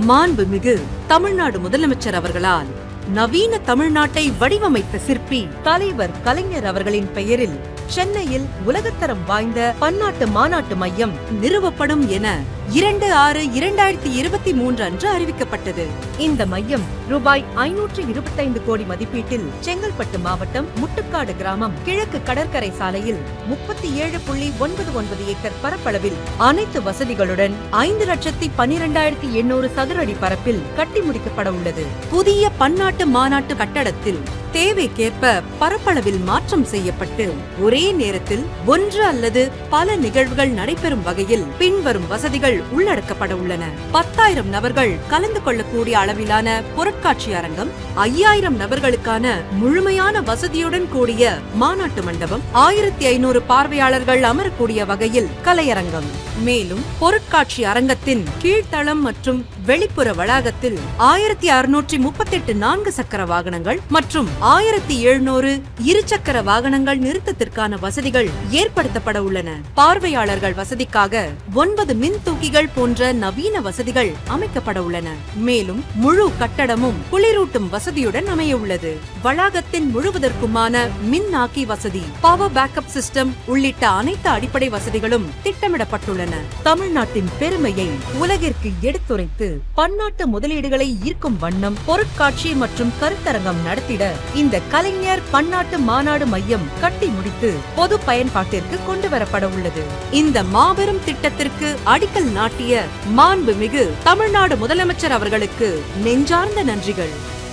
மாண்புமிகு தமிழ்நாடு முதலமைச்சர் அவர்களால் நவீன தமிழ்நாட்டை வடிவமைத்த சிற்பி தலைவர் கலைஞர் அவர்களின் பெயரில் சென்னையில் உலகத்தரம் வாய்ந்த பன்னாட்டு மாநாட்டு மையம் நிறுவப்படும் என 2/6/2023 அன்று அறிவிக்கப்பட்டது. இந்த மையம் ரூபாய் 525 கோடி மதிப்பீட்டில் செங்கல்பட்டு மாவட்டம் முட்டுக்காடு கிராமம் கிழக்கு கடற்கரை சாலையில் 37.99 ஏக்கர் பரப்பளவில் அனைத்து வசதிகளுடன் 5,12,800 சதுர அடி பரப்பில் கட்டி முடிக்கப்பட உள்ளது. புதிய பன்னாட்டு மாநாட்டு கட்டடத்தில் தேவைக்கேற்ப பரப்பளவில் மாற்றம் செய்யப்பட்டு ஒரே நேரத்தில் ஒன்று அல்லது பல நிகழ்வுகள் நடைபெறும் வகையில் பின்வரும் வசதிகள் உள்ளடக்கப்பட உள்ளன. 10,000 நபர்கள் கலந்து கொள்ளக்கூடிய அளவிலான பொருட்காட்சி அரங்கம், 5,000 நபர்களுக்கான முழுமையான வசதியுடன் கூடிய மாநாட்டு மண்டபம், 1,500 பார்வையாளர்கள் அமரக்கூடிய வகையில் கலையரங்கம். மேலும் பொருட்காட்சி அரங்கத்தின் கீழ்த்தளம் மற்றும் வெளிப்புற வளாகத்தில் 1,638 4 சக்கர வாகனங்கள் மற்றும் 1,700 இருசக்கர வாகனங்கள் நிறுத்தத்திற்கான வசதிகள் ஏற்படுத்தப்பட உள்ளன. பார்வையாளர்கள் வசதிக்காக 9 மின் தூக்கிகள் போன்ற நவீன வசதிகள் அமைக்கப்பட உள்ளன. மேலும் முழு கட்டடமும் குளிரூட்டும் வசதியுடன் அமைய உள்ளது. வளாகத்தின் முழுவதற்குமான மின் ஆக்கி வசதி, பவர் பேக்கப் சிஸ்டம் உள்ளிட்ட அனைத்து அடிப்படை வசதிகளும் திட்டமிடப்பட்டுள்ளன. தமிழ்நாட்டின் பெருமையை உலகிற்கு எடுத்துரைத்து பன்னாட்டு முதலீடுகளை ஈர்க்கும் வண்ணம் பொருட்காட்சி மற்றும் கருத்தரங்கம் நடத்திட இந்த கலைஞர் பன்னாட்டு மாநாடு மையம் கட்டி முடித்து பொது பயன்பாட்டிற்கு கொண்டு வரப்பட உள்ளது. இந்த மாபெரும் திட்டத்திற்கு அடிக்கல் நாட்டிய மாண்புமிகு தமிழ்நாடு முதலமைச்சர் அவர்களுக்கு நெஞ்சார்ந்த நன்றிகள்.